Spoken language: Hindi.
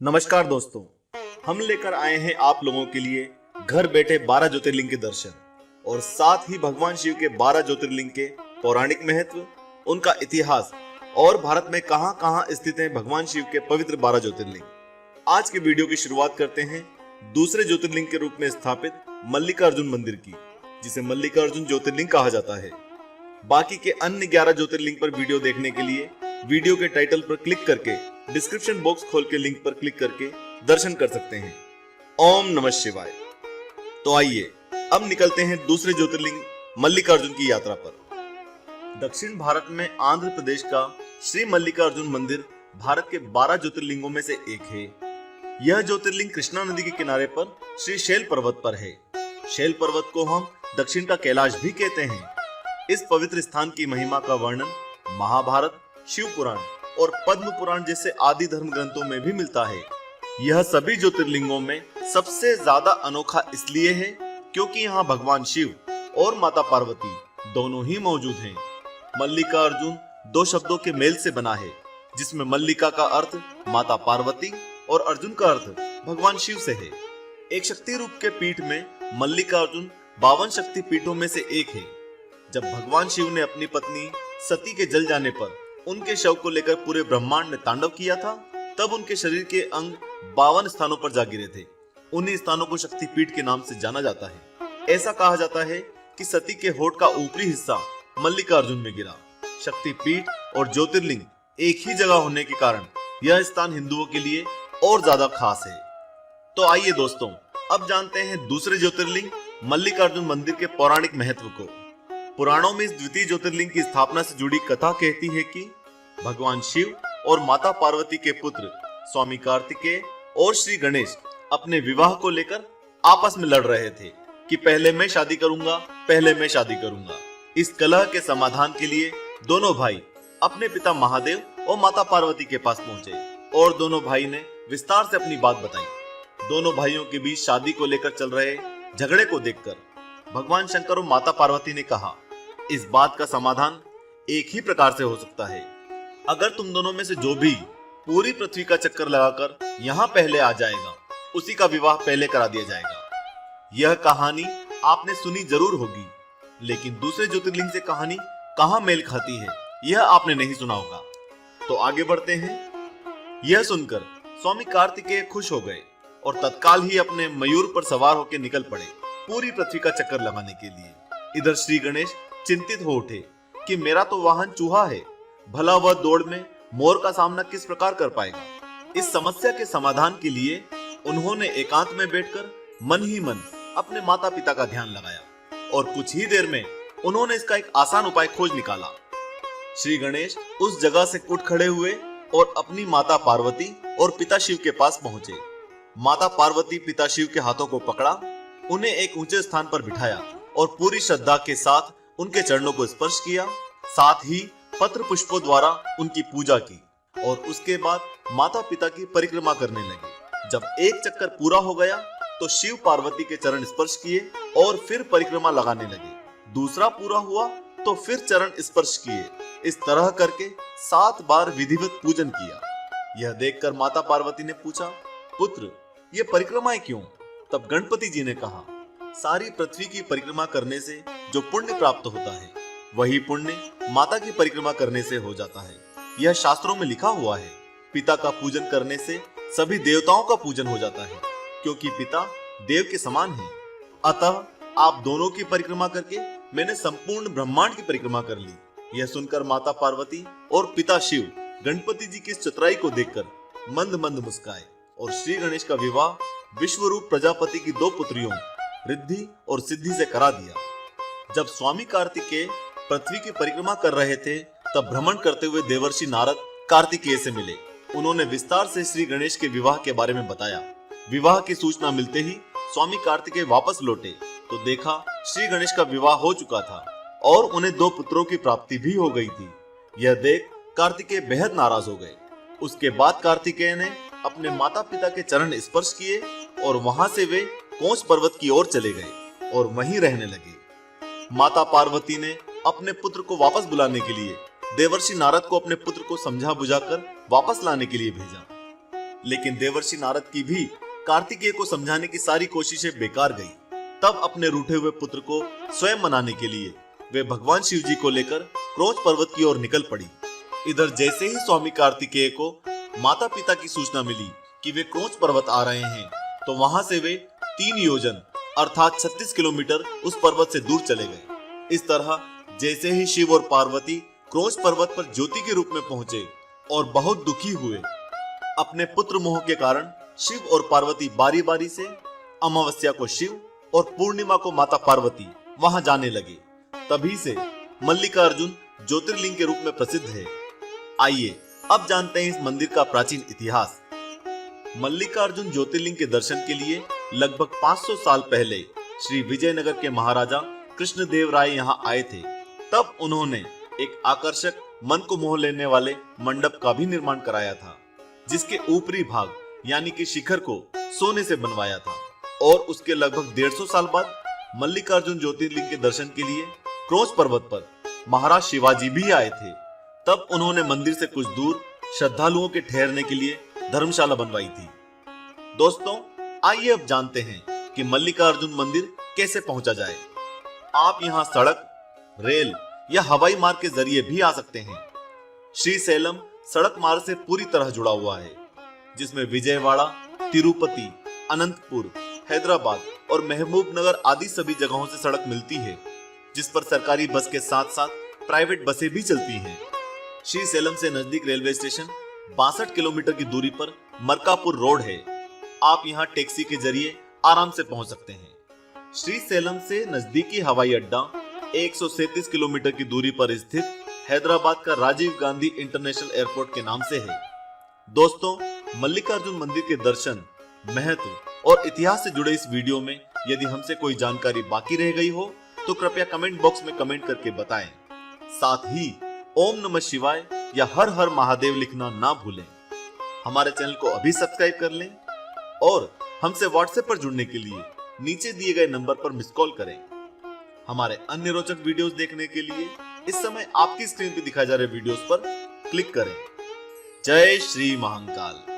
नमस्कार दोस्तों, हम लेकर आए हैं आप लोगों के लिए घर बैठे 12 ज्योतिर्लिंग के दर्शन और साथ ही भगवान शिव के 12 ज्योतिर्लिंग के पौराणिक महत्व, उनका इतिहास और भारत में कहां-कहां स्थित हैं भगवान शिव के पवित्र 12 ज्योतिर्लिंग। आज के वीडियो की शुरुआत करते हैं दूसरे ज्योतिर्लिंग के रूप में स्थापित मल्लिकार्जुन मंदिर की, जिसे मल्लिकार्जुन ज्योतिर्लिंग कहा जाता है। बाकी के अन्य 11 ज्योतिर्लिंग पर वीडियो देखने के लिए वीडियो के टाइटल पर क्लिक करके डिस्क्रिप्शन बॉक्स खोल के लिंक पर क्लिक करके दर्शन कर सकते हैं। ओम नमः शिवाय। तो आइए अब निकलते हैं दूसरे ज्योतिर्लिंग मल्लिकार्जुन की यात्रा पर। दक्षिण भारत में आंध्र प्रदेश का श्री मल्लिकार्जुन मंदिर भारत के 12 ज्योतिर्लिंगों में से एक है। यह ज्योतिर्लिंग कृष्णा नदी के किनारे पर श्री शैल पर्वत पर है। शैल पर्वत को हम दक्षिण का कैलाश भी कहते हैं। इस पवित्र स्थान की महिमा का वर्णन महाभारत, शिव पुराण और पद्म पुराण जैसे आदि धर्म ग्रंथों में भी मिलता है। यह सभी ज्योतिर्लिंगों में सबसे ज्यादा अनोखा इसलिए है क्योंकि यहाँ भगवान शिव और माता पार्वती दोनों ही मौजूद हैं। मल्लिकार्जुन दो शब्दों के मेल से बना है, जिसमें मल्लिका का अर्थ माता पार्वती और अर्जुन का अर्थ भगवान शिव से है। एक शक्ति रूप के पीठ में मल्लिकार्जुन 52 शक्ति पीठों में से एक है। जब भगवान शिव ने अपनी पत्नी सती के जल जाने पर उनके शव को लेकर पूरे ब्रह्मांड में तांडव किया था, तब उनके शरीर के अंग 52 स्थानों पर जा गिरे थे। उन्हीं स्थानों को शक्तिपीठ के नाम से जाना जाता है। ऐसा कहा जाता है कि सती के होठ का ऊपरी हिस्सा मल्लिकार्जुन में गिरा। शक्तिपीठ और ज्योतिर्लिंग एक ही जगह होने के कारण यह स्थान हिंदुओं के लिए और ज्यादा खास है। तो आइए दोस्तों, अब जानते हैं दूसरे ज्योतिर्लिंग मल्लिकार्जुन मंदिर के पौराणिक महत्व को। पुराणों में इस द्वितीय ज्योतिर्लिंग की स्थापना से जुड़ी कथा कहती है कि भगवान शिव और माता पार्वती के पुत्र स्वामी कार्तिकेय और श्री गणेश अपने विवाह को लेकर आपस में लड़ रहे थे कि पहले मैं शादी करूंगा। इस कलह के समाधान के लिए दोनों भाई अपने पिता महादेव और माता पार्वती के पास पहुंचे और दोनों भाई ने विस्तार से अपनी बात बताई। दोनों भाइयों के बीच शादी को लेकर चल रहे झगड़े को देखकर भगवान शंकर और माता पार्वती ने कहा, इस बात का समाधान एक ही प्रकार से हो सकता है। अगर तुम दोनों में से जो भी पूरी पृथ्वी का चक्कर लगाकर यहाँ पहले आ जाएगा, उसी का विवाह पहले करा दिया जाएगा। यह कहानी आपने सुनी जरूर होगी, लेकिन दूसरे ज्योतिर्लिंग से कहानी कहाँ मेल खाती है, यह आपने नहीं सुना होगा। तो आगे बढ़ते हैं। यह सुनकर स्वामी कार्तिकेय खुश हो गए और तत्काल ही अपने मयूर पर सवार होकर निकल पड़े पूरी पृथ्वी का चक्कर लगाने के लिए। इधर श्री गणेश चिंतित हो उठे कि मेरा तो वाहन चूहा है, भला वह दौड़ में मोर का सामना किस प्रकार कर पाएगा। इस समस्या के समाधान के लिए उन्होंने एकांत में बैठकर मन ही मन अपने माता पिता का ध्यान लगाया और कुछ ही देर में उन्होंने इसका एक आसान उपाय खोज निकाला। श्री गणेश उस जगह से उठ खड़े हुए और अपनी माता पार्वती और पिता शिव के पास पहुंचे। माता पार्वती पिता शिव के हाथों को पकड़ा, उन्हें एक ऊंचे स्थान पर बिठाया और पूरी श्रद्धा के साथ उनके चरणों को स्पर्श किया। साथ ही पत्र पुष्पों द्वारा उनकी पूजा की और उसके बाद माता पिता की परिक्रमा करने लगे। जब एक चक्कर पूरा हो गया तो शिव पार्वती के चरण स्पर्श किए और फिर परिक्रमा लगाने लगे। दूसरा पूरा हुआ तो फिर चरण स्पर्श किए। इस तरह करके 7 बार विधिवत पूजन किया। यह देखकर माता पार्वती ने पूछा, पुत्र ये परिक्रमाएं क्यों? तब गणपति जी ने कहा, सारी पृथ्वी की परिक्रमा करने से जो पुण्य प्राप्त होता है, वही पुण्य माता की परिक्रमा करने से हो जाता है। यह शास्त्रों में लिखा हुआ है। पिता का पूजन करने से सभी देवताओं का पूजन हो जाता है, क्योंकि पिता देव के समान है। अतः आप दोनों की परिक्रमा करके मैंने संपूर्ण ब्रह्मांड की परिक्रमा कर ली। यह सुनकर माता पार्वती और पिता शिव गणपति जी की इस चतुराई को देखकर मंद मंद मुस्काए और श्री गणेश का विवाह विश्वरूप प्रजापति की 2 पुत्रियों रिद्धि और सिद्धि से करा दिया। जब स्वामी कार्तिकेय पृथ्वी की परिक्रमा कर रहे थे, तब भ्रमण करते हुए देवर्षि नारद कार्तिकेय से मिले। उन्होंने विस्तार से श्री गणेश के विवाह के बारे में बताया। विवाह की सूचना मिलते ही स्वामी कार्तिकेय वापस लौटे तो देखा श्री गणेश का विवाह हो चुका था और उन्हें 2 पुत्रों की प्राप्ति भी हो गई थी। यह देख कार्तिकेय बेहद नाराज हो गए। उसके बाद कार्तिकेय ने अपने माता पिता के चरण स्पर्श किए और वहां से वे कोंच पर्वत की ओर चले गए और वहीं रहने लगे। माता पार्वती ने अपने पुत्र को वापस बुलाने के लिए देवर्षि नारद को अपने पुत्र को समझा बुझाकर वापस लाने के लिए भेजा। लेकिन देवर्षि नारद की भी कार्तिकेय को समझाने की सारी कोशिशें बेकार गई। तब अपने रूठे हुए पुत्र को स्वयं मनाने के लिए वे भगवान शिव जी को लेकर क्रोंच पर्वत की ओर निकल पड़ी। इधर जैसे ही स्वामी कार्तिकेय को माता पिता की सूचना मिली कि वे क्रोंच पर्वत आ रहे हैं, तो वहां से वे 3 योजन अर्थात 36 किलोमीटर उस पर्वत से दूर चले गए। इस तरह जैसे ही शिव और पार्वती क्रोंच पर्वत पर ज्योति के रूप में पहुंचे और बहुत दुखी हुए, अपने पुत्र मोह के कारण शिव और पार्वती बारी बारी से अमावस्या को शिव और पूर्णिमा को माता पार्वती वहां जाने लगे। तभी से मल्लिकार्जुन ज्योतिर्लिंग के रूप में प्रसिद्ध है। आइए अब जानते हैं इस मंदिर का प्राचीन इतिहास। मल्लिकार्जुन ज्योतिर्लिंग के दर्शन के लिए लगभग 500 साल पहले श्री विजयनगर के महाराजा कृष्णदेव राय यहाँ आए थे। तब उन्होंने एक आकर्षक मन को मोह लेने वाले मंडप का भी निर्माण कराया था, जिसके ऊपरी भाग यानी कि शिखर को सोने से बनवाया था। और उसके लगभग 150 साल बाद मल्लिकार्जुन ज्योतिर्लिंग के दर्शन के लिए क्रोंच पर्वत पर महाराज शिवाजी भी आए थे। तब उन्होंने मंदिर से कुछ दूर श्रद्धालुओं के ठहरने के लिए धर्मशाला बनवाई थी। दोस्तों, आइए अब जानते हैं कि मल्लिकार्जुन मंदिर कैसे पहुंचा जाए। आप यहाँ सड़क, रेल या हवाई मार्ग के जरिए भी आ सकते हैं। श्रीशैलम सड़क मार्ग से पूरी तरह जुड़ा हुआ है, जिसमें विजयवाड़ा, तिरुपति, अनंतपुर, हैदराबाद और महबूबनगर आदि सभी जगहों से सड़क मिलती है, जिस पर सरकारी बस के साथ साथ प्राइवेट बसें भी चलती हैं। श्रीशैलम से नजदीक रेलवे स्टेशन 62 किलोमीटर की दूरी पर मरकापुर रोड है। आप यहाँ टैक्सी के जरिए आराम से पहुंच सकते हैं। श्रीशैलम से नजदीकी हवाई अड्डा 137 किलोमीटर की दूरी पर स्थित हैदराबाद का राजीव गांधी इंटरनेशनल एयरपोर्ट के नाम से है। दोस्तों, मल्लिकार्जुन मंदिर के दर्शन, महत्व और इतिहास से जुड़े इस वीडियो में यदि हमसे कोई जानकारी बाकी रह गई हो तो कृपया कमेंट बॉक्स में कमेंट करके बताएं। साथ ही ओम नमः शिवाय या हर हर महादेव लिखना ना भूलें। हमारे चैनल को अभी सब्सक्राइब कर लें और हमसे व्हाट्सएप पर जुड़ने के लिए नीचे दिए गए नंबर पर मिस कॉल करें। हमारे अन्य रोचक वीडियोस देखने के लिए इस समय आपकी स्क्रीन पर दिखाए जा रहे वीडियोस पर क्लिक करें। जय श्री महाकाल।